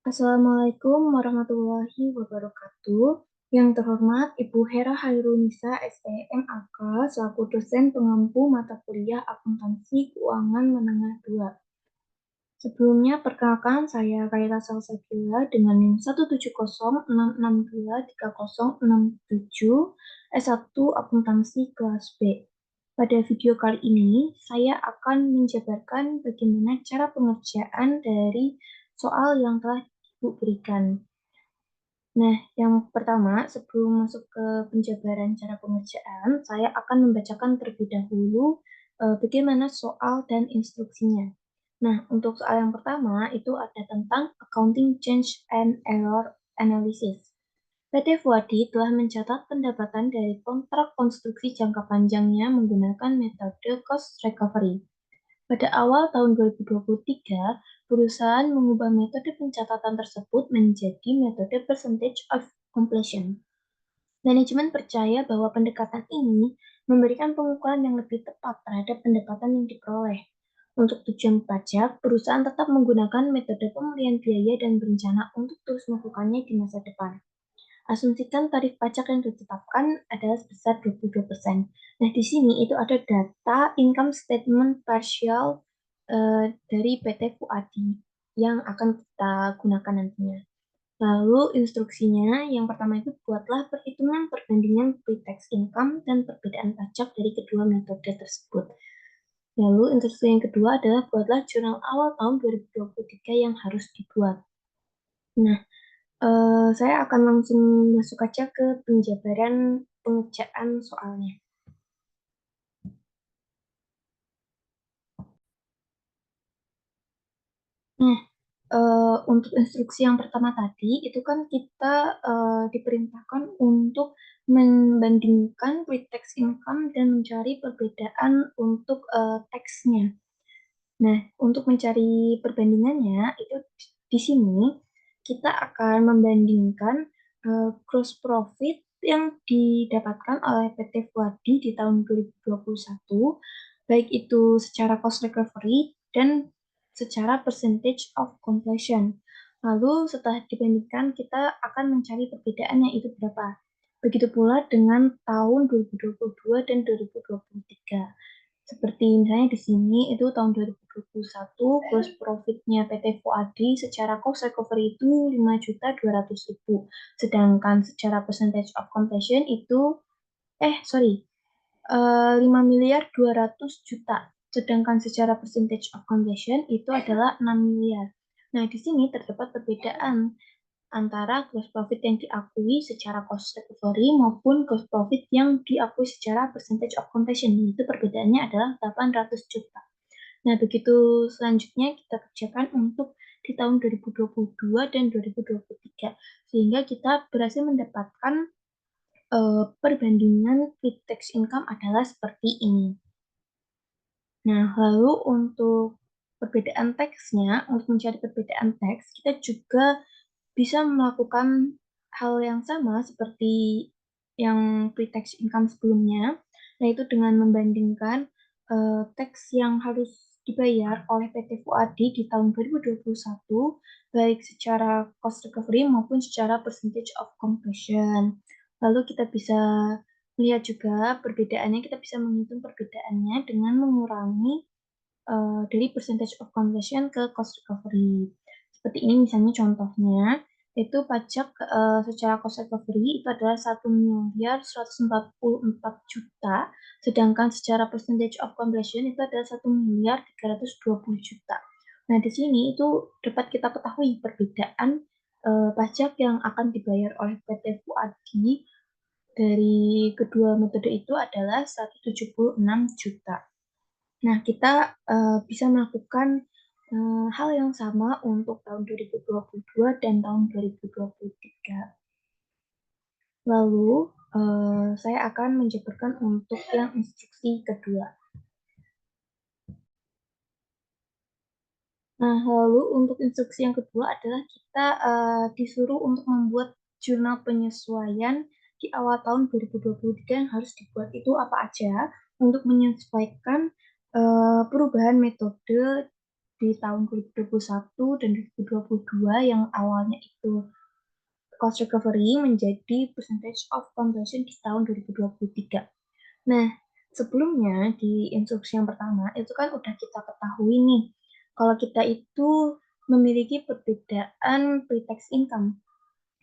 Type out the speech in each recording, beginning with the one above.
Assalamualaikum warahmatullahi wabarakatuh. Yang terhormat Ibu Hera Hairunisa, SEMAK, selaku dosen pengampu mata kuliah Akuntansi Keuangan Menengah 2. Sebelumnya, perkenalkan saya Kaira Salsabila dengan NIM 17066230067 S1 Akuntansi kelas B. Pada video kali ini, saya akan menjabarkan bagaimana cara pengerjaan dari soal yang telah Ibu berikan. Nah, yang pertama, sebelum masuk ke penjabaran cara pengerjaan, saya akan membacakan terlebih dahulu bagaimana soal dan instruksinya. Nah, untuk soal yang pertama itu ada tentang Accounting Change and Error Analysis. PT Fuadi telah mencatat pendapatan dari kontrak konstruksi jangka panjangnya menggunakan metode cost recovery. Pada awal tahun 2023, perusahaan mengubah metode pencatatan tersebut menjadi metode percentage of completion. Manajemen percaya bahwa pendekatan ini memberikan pengukuran yang lebih tepat terhadap pendapatan yang diperoleh. Untuk tujuan pajak, perusahaan tetap menggunakan metode pemulihan biaya dan berencana untuk terus melakukannya di masa depan. Asumsikan tarif pajak yang ditetapkan adalah sebesar 22%. Nah, di sini itu ada data income statement partial dari PT Fuadi yang akan kita gunakan nantinya. Lalu instruksinya, yang pertama itu buatlah perhitungan perbandingan pre-tax income dan perbedaan pajak dari kedua metode tersebut. Lalu instruksi yang kedua adalah buatlah jurnal awal tahun 2023 yang harus dibuat. Nah, saya akan langsung masuk aja ke penjabaran pengerjaan soalnya. Nah, untuk instruksi yang pertama tadi, itu kan kita diperintahkan untuk membandingkan pre-tax income dan mencari perbedaan untuk teksnya. Nah, untuk mencari perbandingannya, itu di sini kita akan membandingkan gross profit yang didapatkan oleh PT Fuadi di tahun 2021, baik itu secara cost recovery dan secara percentage of completion. Lalu setelah dibandingkan, kita akan mencari perbedaannya itu berapa. Begitu pula dengan tahun 2022 dan 2023. Seperti misalnya di sini itu tahun 2021 gross profitnya PT Fuadi secara cost recovery itu 5.200.000. Sedangkan secara percentage of completion itu 5.200.000.000. Sedangkan secara percentage of completion itu adalah 6 miliar. Nah, di sini terdapat perbedaan antara gross profit yang diakui secara cost recovery maupun gross profit yang diakui secara percentage of completion. Itu perbedaannya adalah 800 juta. Nah, begitu selanjutnya kita kerjakan untuk di tahun 2022 dan 2023. Sehingga kita berhasil mendapatkan perbandingan pre-tax income adalah seperti ini. Nah, lalu untuk perbedaan teksnya, untuk mencari perbedaan teks, kita juga bisa melakukan hal yang sama seperti yang pre-tax income sebelumnya, yaitu dengan membandingkan teks yang harus dibayar oleh PT Fuadi di tahun 2021, baik secara cost recovery maupun secara percentage of completion. Lalu kita bisa lihat juga perbedaannya, kita bisa menghitung perbedaannya dengan mengurangi dari percentage of completion ke cost recovery. Seperti ini misalnya contohnya, itu pajak secara cost recovery itu adalah 1.144.000.000, sedangkan secara percentage of completion itu adalah 1.320.000.000. Nah, di sini itu dapat kita ketahui perbedaan pajak yang akan dibayar oleh PT Fuadi dari kedua metode itu adalah 176 juta. Nah, kita bisa melakukan hal yang sama untuk tahun 2022 dan tahun 2023. Lalu, saya akan menjabarkan untuk yang instruksi kedua. Nah, lalu untuk instruksi yang kedua adalah kita disuruh untuk membuat jurnal penyesuaian di awal tahun 2023 yang harus dibuat itu apa aja untuk menyesuaikan perubahan metode di tahun 2021 dan 2022 yang awalnya itu cost recovery menjadi percentage of completion di tahun 2023. Nah, sebelumnya di instruksi yang pertama itu kan udah kita ketahui nih, kalau kita itu memiliki perbedaan pre-tax income,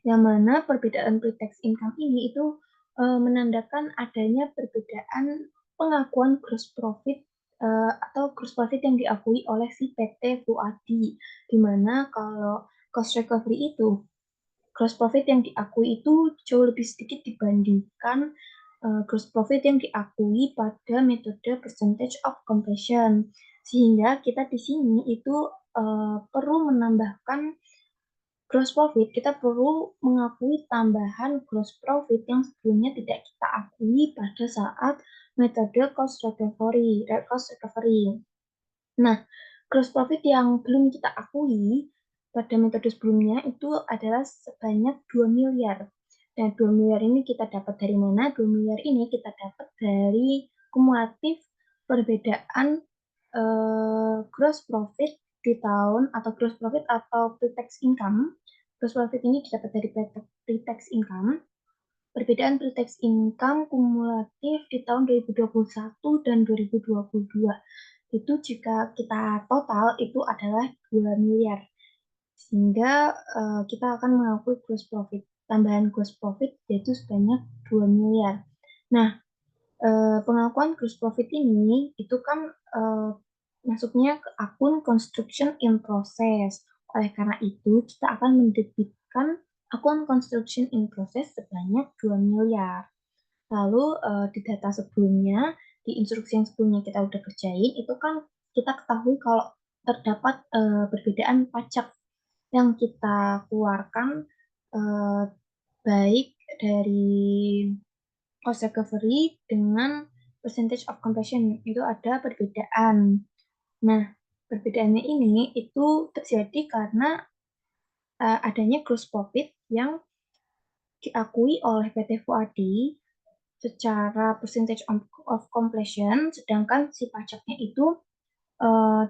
yang mana perbedaan pre-tax income ini itu menandakan adanya perbedaan pengakuan gross profit atau gross profit yang diakui oleh si PT Fuadi, di mana kalau cost recovery itu gross profit yang diakui itu jauh lebih sedikit dibandingkan gross profit yang diakui pada metode percentage of completion. Sehingga kita di sini itu perlu menambahkan gross profit, kita perlu mengakui tambahan gross profit yang sebelumnya tidak kita akui pada saat metode cost recovery. Nah, gross profit yang belum kita akui pada metode sebelumnya itu adalah sebanyak 2 miliar. Dan 2 miliar ini kita dapat dari mana? 2 miliar ini kita dapat dari kumulatif perbedaan gross profit di tahun atau gross profit atau pre-tax income. Gross profit ini didapat dari pre-tax income. Perbedaan pre-tax income kumulatif di tahun 2021 dan 2022. Itu jika kita total itu adalah 2 miliar. Sehingga kita akan mengakui gross profit. Tambahan gross profit yaitu sebanyak 2 miliar. Nah, pengakuan gross profit ini itu kan masuknya ke akun construction in process. Oleh karena itu, kita akan mendebitkan akun construction in process sebanyak 2 miliar. Lalu di data sebelumnya, di instruksi yang sebelumnya kita udah kerjain, itu kan kita ketahui kalau terdapat perbedaan pajak yang kita keluarkan eh, baik dari cost recovery dengan percentage of completion itu ada perbedaan. Nah, perbedaannya ini itu terjadi karena adanya gross profit yang diakui oleh PT Fuadi secara percentage of completion, sedangkan si pajaknya itu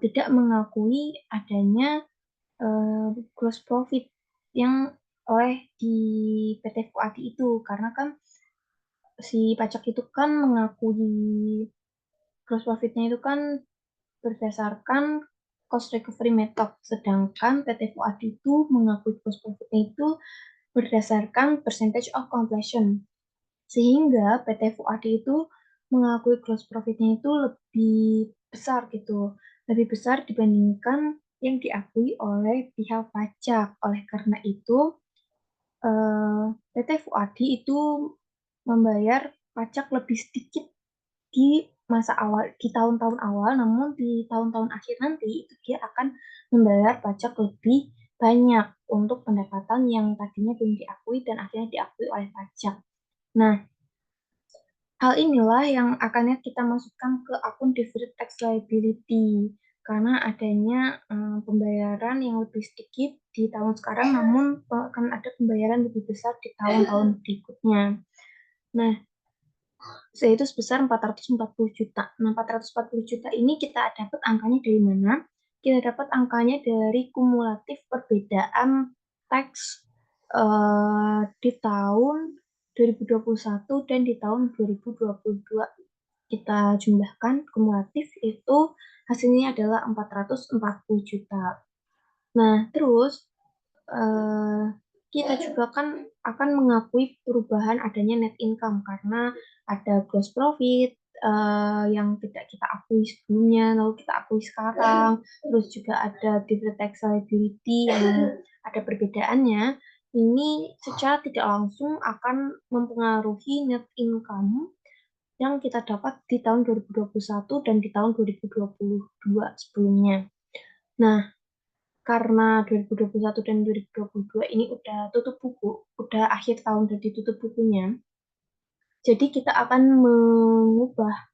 tidak mengakui adanya gross profit yang oleh di PT Fuadi itu, karena kan si pajak itu kan mengakui gross profitnya itu kan berdasarkan cost recovery method, sedangkan PT Fuad itu mengakui gross profitnya itu berdasarkan percentage of completion. Sehingga PT Fuad itu mengakui gross profitnya itu lebih besar gitu, lebih besar dibandingkan yang diakui oleh pihak pajak. Oleh karena itu, PT Fuadi itu membayar pajak lebih sedikit di masa awal, di tahun-tahun awal, namun di tahun-tahun akhir nanti itu dia akan membayar pajak lebih banyak untuk pendapatan yang tadinya belum diakui dan akhirnya diakui oleh pajak. Nah, hal inilah yang akannya kita masukkan ke akun deferred tax liability karena adanya pembayaran yang lebih sedikit di tahun sekarang, namun akan ada pembayaran lebih besar di tahun-tahun berikutnya. Nah, yaitu sebesar 440 juta. Nah, 440 juta ini kita dapat angkanya dari mana? Kita dapat angkanya dari kumulatif perbedaan teks di tahun 2021 dan di tahun 2022. Kita jumlahkan kumulatif itu hasilnya adalah 440 juta. Nah, terus eh, kita juga kan akan mengakui perubahan adanya net income karena ada gross profit yang tidak kita akui sebelumnya, lalu kita akui sekarang, terus juga ada deferred tax liability yang ada perbedaannya. Ini secara tidak langsung akan mempengaruhi net income yang kita dapat di tahun 2021 dan di tahun 2022 sebelumnya. Nah, karena 2021 dan 2022 ini udah tutup buku, udah akhir tahun dan ditutup bukunya, jadi kita akan mengubah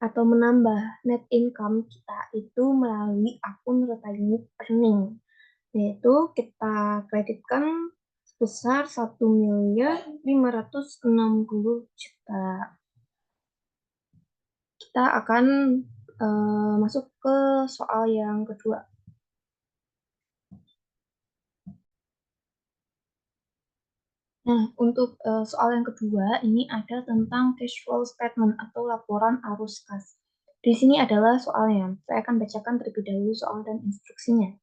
atau menambah net income kita itu melalui akun retained earning, yaitu kita kreditkan sebesar 1.560.000.000. Kita akan masuk ke soal yang kedua. Nah, untuk soal yang kedua, ini ada tentang cash flow statement atau laporan arus kas. Di sini adalah soalnya. Saya akan bacakan terlebih dahulu soal dan instruksinya.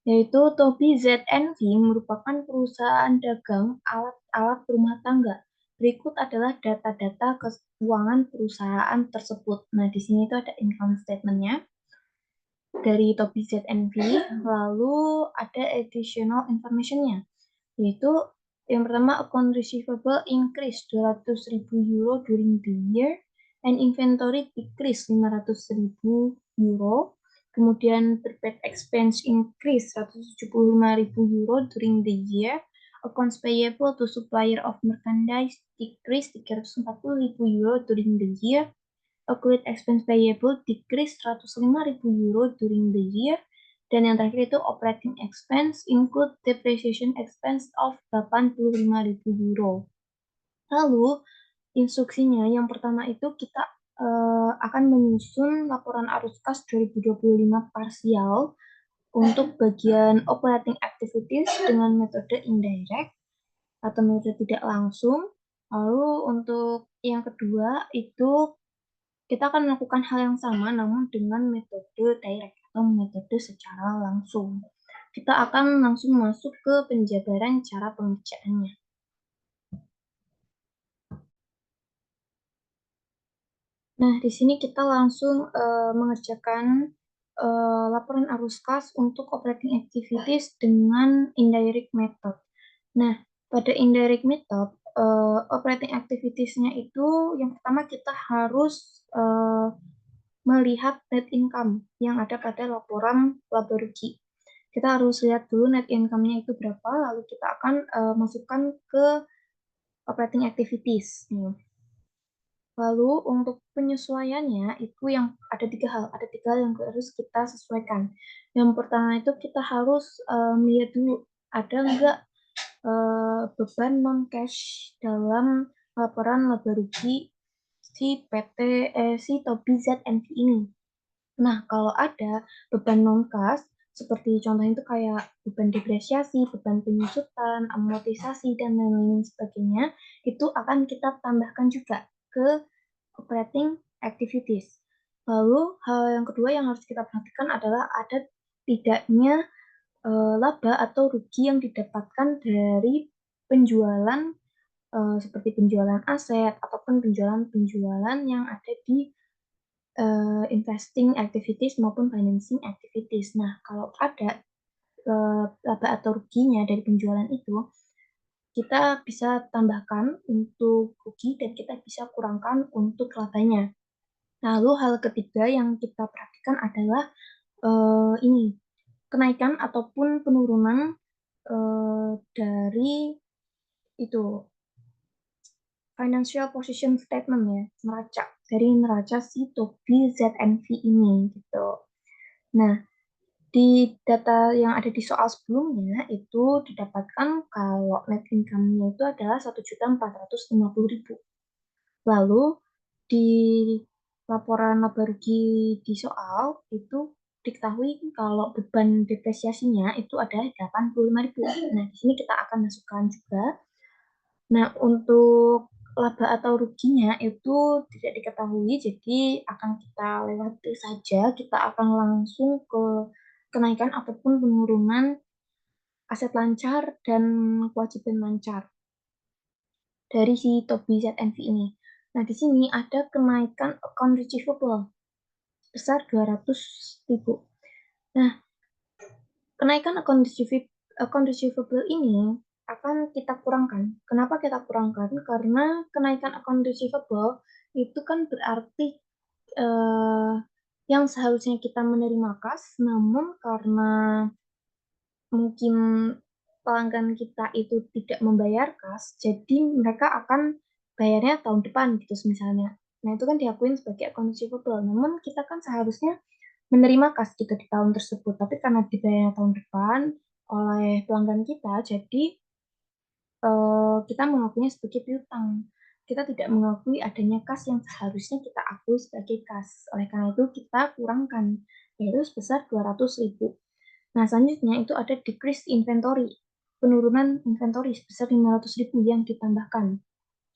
Yaitu Tobi ZNV merupakan perusahaan dagang alat-alat rumah tangga. Berikut adalah data-data keuangan perusahaan tersebut. Nah, di sini itu ada income statement-nya dari Tobi ZNV, lalu ada additional information-nya, yaitu yang pertama account receivable increase 200.000 euro during the year and inventory decrease 500.000 euro. Kemudian prepaid expense increase 175.000 euro during the year. Accounts payable to supplier of merchandise decrease 340.000 euro during the year. Accrued expense payable decrease 105.000 euro during the year. Dan yang terakhir itu operating expense include depreciation expense of 85.000 euro. Lalu instruksinya yang pertama itu kita akan menyusun laporan arus kas 2025 parsial untuk bagian operating activities dengan metode indirect atau metode tidak langsung. Lalu untuk yang kedua itu kita akan melakukan hal yang sama namun dengan metode direct atau metode secara langsung. Kita akan langsung masuk ke penjabaran cara pengerjaannya. Nah, di sini kita langsung mengerjakan laporan arus kas untuk operating activities dengan indirect method. Nah, pada indirect method, operating activities-nya itu yang pertama kita harus melihat net income yang ada pada laporan laba rugi. Kita harus lihat dulu net income-nya itu berapa, lalu kita akan masukkan ke operating activities. Lalu untuk penyesuaiannya itu yang ada tiga hal yang harus kita sesuaikan. Yang pertama itu kita harus melihat dulu ada nggak beban non cash dalam laporan laba rugi si Tobi ZNV ini. Nah, kalau ada beban non cash seperti contohnya itu kayak beban depresiasi, beban penyusutan, amortisasi dan lain-lain sebagainya, itu akan kita tambahkan juga ke operating activities. Lalu hal yang kedua yang harus kita perhatikan adalah ada tidaknya laba atau rugi yang didapatkan dari penjualan seperti penjualan aset ataupun penjualan-penjualan yang ada di investing activities maupun financing activities. Nah, kalau ada laba atau ruginya dari penjualan itu, kita bisa tambahkan untuk rugi dan kita bisa kurangkan untuk labanya. Lalu hal ketiga yang kita perhatikan adalah ini kenaikan ataupun penurunan dari itu financial position statement ya, neraca si Tobi ZNV ini gitu. Nah, di data yang ada di soal sebelumnya itu didapatkan kalau net income-nya itu adalah 1.450.000. Lalu di laporan laba rugi di soal itu diketahui kalau beban depresiasinya itu ada 85.000. Nah, di sini kita akan masukkan juga. Nah, untuk laba atau ruginya itu tidak diketahui, jadi akan kita lewati saja. Kita akan langsung ke kenaikan ataupun penurunan aset lancar dan kewajiban lancar dari si Tobi ZNV ini. Nah, di sini ada kenaikan account receivable besar 200.000. Nah, kenaikan account receivable ini akan kita kurangkan. Kenapa kita kurangkan? Karena kenaikan account receivable itu kan berarti eh, yang seharusnya kita menerima kas, namun karena mungkin pelanggan kita itu tidak membayar kas, jadi mereka akan bayarnya tahun depan gitu misalnya. Nah, itu kan diakuin sebagai account receivable. Namun kita kan seharusnya menerima kas gitu di tahun tersebut. Tapi karena dibayar tahun depan oleh pelanggan kita, jadi kita mengakuinya sebagai piutang. Kita tidak mengakui adanya kas yang seharusnya kita akui sebagai kas. Oleh karena itu kita kurangkan, yaitu sebesar 200.000. Nah, selanjutnya itu ada decrease inventory. penurunan inventory sebesar 500.000 yang ditambahkan.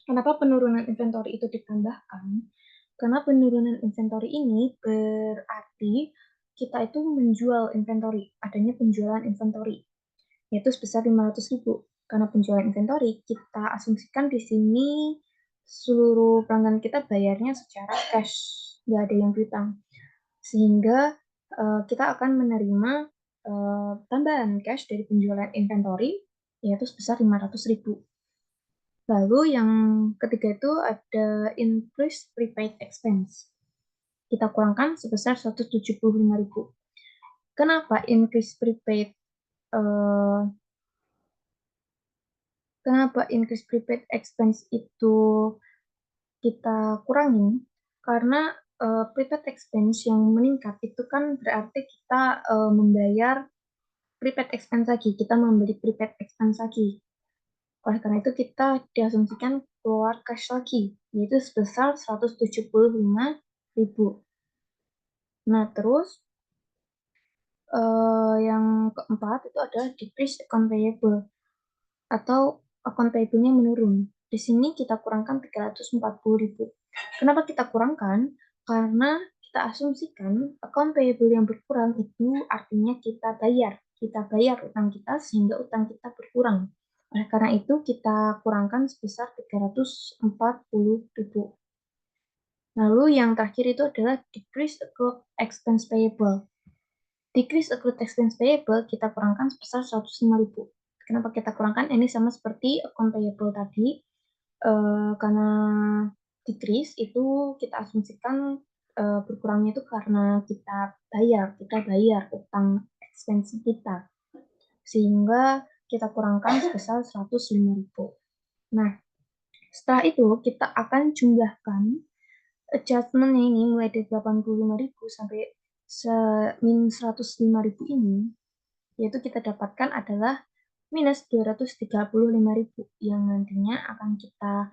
Kenapa penurunan inventory itu ditambahkan? Karena penurunan inventory ini berarti kita itu menjual inventory, adanya penjualan inventory, yaitu sebesar 500.000. Karena penjualan inventory, kita asumsikan di sini seluruh pelanggan kita bayarnya secara cash, nggak ada yang piutang. Sehingga kita akan menerima tambahan cash dari penjualan inventory, yaitu sebesar 500.000. Lalu yang ketiga itu ada increase prepaid expense. Kita kurangkan sebesar 175.000. Kenapa increase prepaid eh, Kenapa increase prepaid expense itu kita kurangin? Karena prepaid expense yang meningkat itu kan berarti kita membayar prepaid expense lagi, kita membeli prepaid expense lagi. Oleh karena itu kita diasumsikan keluar cash lagi, yaitu sebesar 175.000. Nah, terus yang keempat itu adalah decrease account payable atau account payable-nya menurun. Di sini kita kurangkan 340.000. Kenapa kita kurangkan? Karena kita asumsikan account payable yang berkurang itu artinya kita bayar utang kita sehingga utang kita berkurang. Oleh karena itu kita kurangkan sebesar 340.000. Lalu yang terakhir itu adalah decrease accrued expense payable. Decrease accrued expense payable kita kurangkan sebesar 105.000. Kenapa kita kurangkan? Ini sama seperti account payable tadi. Karena decrease itu kita asumsikan berkurangnya itu karena kita bayar utang expense kita. Sehingga kita kurangkan sebesar 105.000. Nah, setelah itu kita akan jumlahkan adjustment ini mulai dari 85.000 sampai min 105.000 ini, yaitu kita dapatkan adalah minus 235.000 yang nantinya akan kita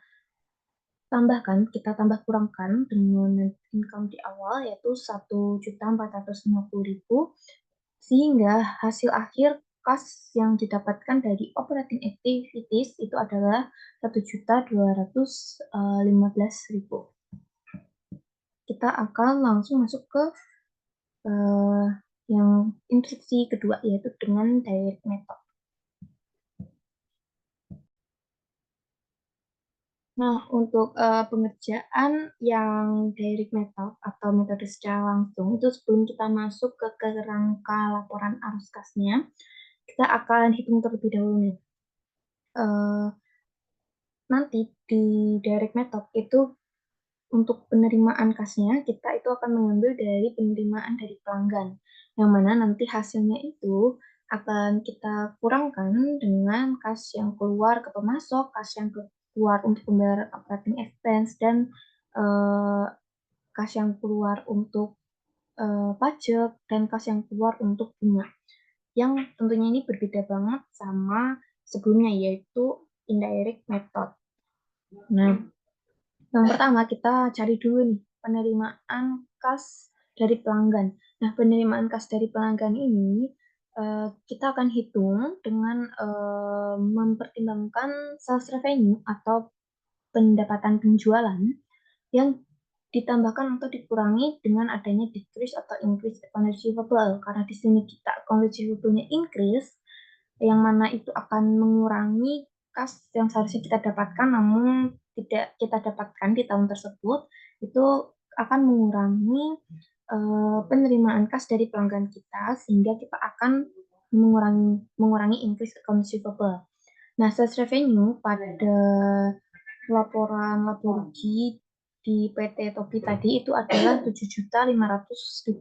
tambah kurangkan dengan income di awal yaitu 1.450.000 sehingga hasil akhir kas yang didapatkan dari operating activities itu adalah 1.215.000. Kita akan langsung masuk ke yang instruksi kedua yaitu dengan direct method. Nah, untuk pengerjaan yang direct method atau metode secara langsung itu sebelum kita masuk ke kerangka laporan arus kasnya, kita akan hitung terlebih dahulu nih. Nanti di direct method itu untuk penerimaan kasnya kita itu akan mengambil dari penerimaan dari pelanggan, yang mana nanti hasilnya itu akan kita kurangkan dengan kas yang keluar ke pemasok, kas yang keluar untuk pembayaran operating expense, dan kas yang keluar untuk pajak, dan kas yang keluar untuk bunga. Yang tentunya ini berbeda banget sama sebelumnya, yaitu indirect method. Nah, yang pertama kita cari dulu nih penerimaan kas dari pelanggan. Nah, penerimaan kas dari pelanggan ini kita akan hitung dengan mempertimbangkan sales revenue atau pendapatan penjualan yang ditambahkan atau dikurangi dengan adanya decrease atau increase account receivable. Karena di sini kita account receivable-nya increase, yang mana itu akan mengurangi kas yang seharusnya kita dapatkan namun tidak kita dapatkan di tahun tersebut, itu akan mengurangi penerimaan kas dari pelanggan kita sehingga kita akan mengurangi increase account receivable. Nah, sales revenue pada laporan laba rugi di PT Topi tadi itu adalah 7.500.000.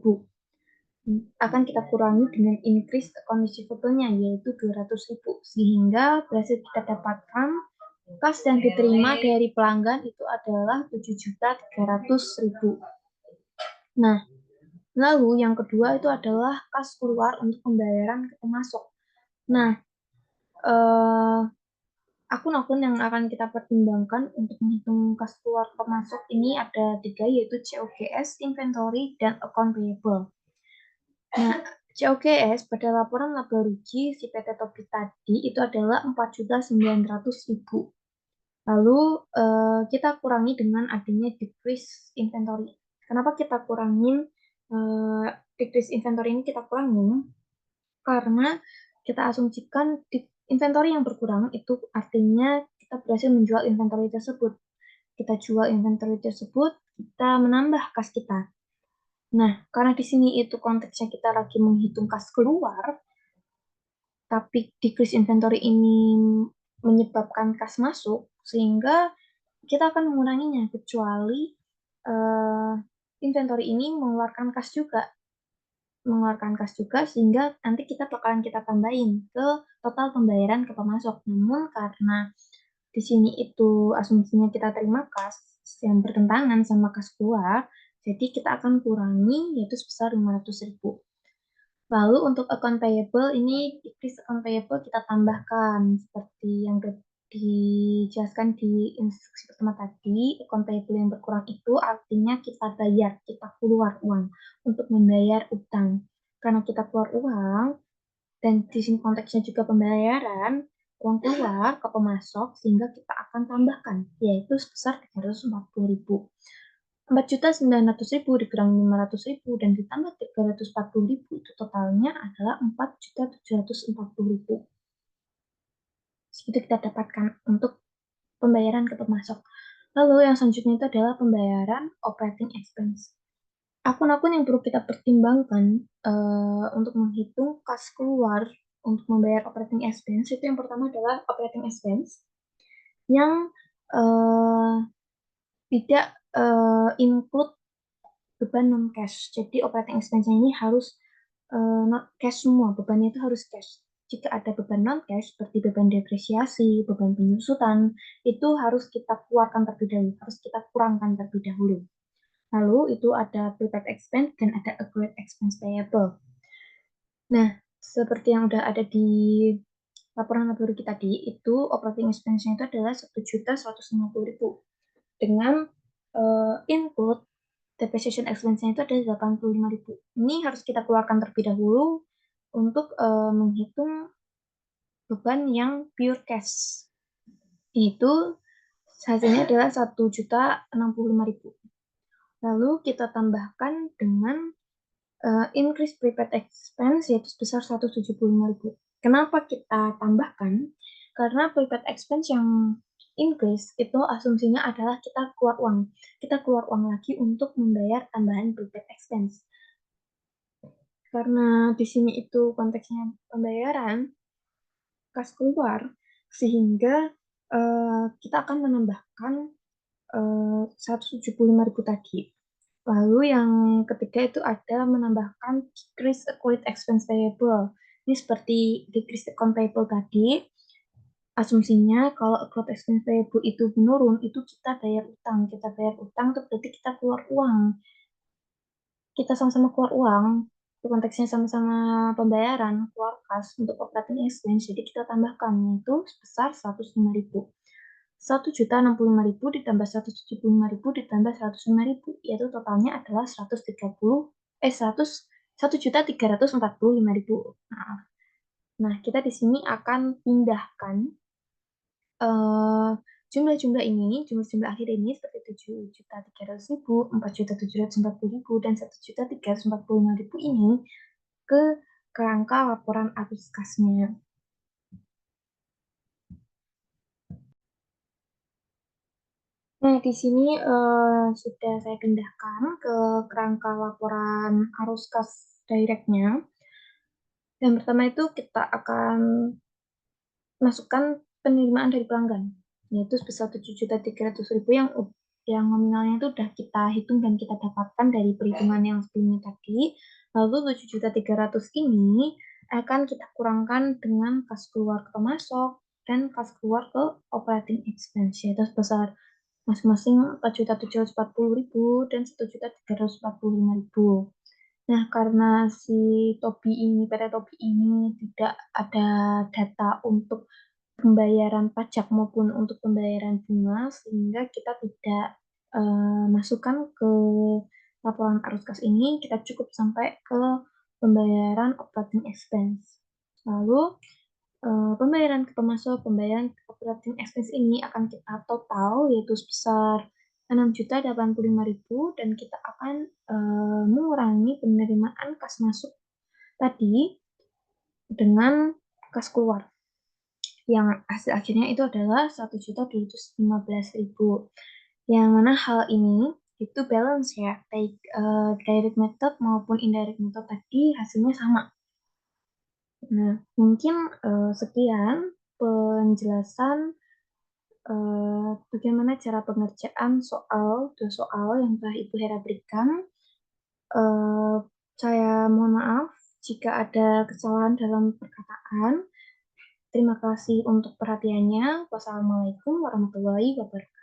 Akan kita kurangi dengan increase account receivable-nya yaitu 200.000 sehingga berhasil kita dapatkan kas yang diterima dari pelanggan itu adalah 7.300.000. Nah, lalu yang kedua itu adalah kas keluar untuk pembayaran ke pemasok. Nah, akun-akun yang akan kita pertimbangkan untuk menghitung kas keluar pemasok ini ada 3, yaitu COGS, inventory, dan account payable. Nah, COGS pada laporan laba rugi si PT Topi tadi itu adalah 4.900.000. Lalu kita kurangi dengan adanya decrease inventory. Kenapa kita kurangin decrease inventory ini kita kurangin? Karena kita asumsikan inventory yang berkurang itu artinya kita berhasil menjual inventory tersebut. Kita jual inventory tersebut, kita menambah kas kita. Nah, karena di sini itu konteksnya kita lagi menghitung kas keluar, tapi decrease inventory ini menyebabkan kas masuk, sehingga kita akan menguranginya, kecuali uh, inventory ini mengeluarkan kas juga, sehingga nanti kita tambahin ke total pembayaran ke pemasok. Namun karena di sini itu asumsinya kita terima kas yang bertentangan sama kas keluar, jadi kita akan kurangi yaitu sebesar 500.000. Lalu untuk account payable ini decrease account payable kita tambahkan seperti yang dijelaskan di instruksi pertama tadi. Account payable yang berkurang itu artinya kita keluar uang untuk membayar utang. Karena kita keluar uang dan di sini konteksnya juga pembayaran, uang keluar ke pemasok sehingga kita akan tambahkan yaitu sebesar 340.000. 4.900.000 dikurangi 500.000 dan ditambah 340.000 itu totalnya adalah 4.740.000. Segitu kita dapatkan untuk pembayaran ke pemasok. Lalu yang selanjutnya itu adalah pembayaran operating expense. Akun-akun yang perlu kita pertimbangkan untuk menghitung kas keluar untuk membayar operating expense itu yang pertama adalah operating expense yang tidak include beban non cash. Jadi operating expense ini harus not cash semua, bebannya itu harus cash. Jika ada beban non cash seperti beban depresiasi, beban penyusutan, itu harus kita keluarkan terlebih dahulu, harus kita kurangkan terlebih dahulu. Lalu itu ada prepaid expense dan ada accrued expense payable. Nah, seperti yang udah ada di laporan laba rugi tadi, itu operating expense-nya itu adalah 1.150.000 dengan include depreciation expense-nya itu ada 85.000. Ini harus kita keluarkan terlebih dahulu untuk menghitung beban yang pure cash. Itu hasilnya adalah 1.065.000. Lalu kita tambahkan dengan increase prepaid expense yaitu sebesar 175.000. Kenapa kita tambahkan? Karena prepaid expense yang increase itu asumsinya adalah kita keluar uang. Kita keluar uang lagi untuk membayar tambahan prepaid expense. Karena di sini itu konteksnya pembayaran kas keluar, sehingga kita akan menambahkan 175.000 tadi. Lalu yang ketiga itu ada menambahkan decrease accrued expense payable. Ini seperti decrease account payable tadi. Asumsinya kalau accrued expense payable itu menurun, itu kita bayar utang. Kita bayar utang itu berarti kita keluar uang. Kita sama-sama keluar uang. Itu konteksnya sama-sama pembayaran, keluar kas untuk operating expense. Jadi kita tambahkan itu sebesar 105.000. 1.065.000 ditambah 175.000 ditambah 105.000 yaitu totalnya adalah 1.345.000. Nah, kita di sini akan pindahkan jumlah-jumlah ini, jumlah-jumlah akhir ini seperti 7.300.000, 4.740.000 dan 1.345.000 ini ke kerangka laporan arus kasnya. Nah, di sini sudah saya pindahkan ke kerangka laporan arus kas directnya. Yang pertama itu kita akan masukkan penerimaan dari pelanggan, yaitu sebesar 7.300.000 yang nominalnya itu sudah kita hitung dan kita dapatkan dari perhitungan yang sebelumnya tadi. Lalu 7.300.000 ini akan kita kurangkan dengan kas keluar ke pemasok dan kas keluar ke operating expense, yaitu sebesar masing-masing 4.740.000 dan 1.345.000. Nah, karena si PT Topi ini tidak ada data untuk pembayaran pajak maupun untuk pembayaran bunga, sehingga kita tidak masukkan ke laporan arus kas ini, kita cukup sampai ke pembayaran operating expense. Lalu, pembayaran pemasok pembayaran operating expense ini akan kita total, yaitu sebesar 6.085.000 dan kita akan mengurangi penerimaan kas masuk tadi dengan kas keluar. Yang hasil akhirnya itu adalah 1.215.000. Yang mana hal ini itu balance ya, baik direct method maupun indirect method tadi hasilnya sama. Nah, mungkin sekian penjelasan bagaimana cara pengerjaan dua soal yang telah Ibu Hera berikan. Eh, saya mohon maaf jika ada kesalahan dalam perkataan. Terima kasih untuk perhatiannya. Wassalamualaikum warahmatullahi wabarakatuh.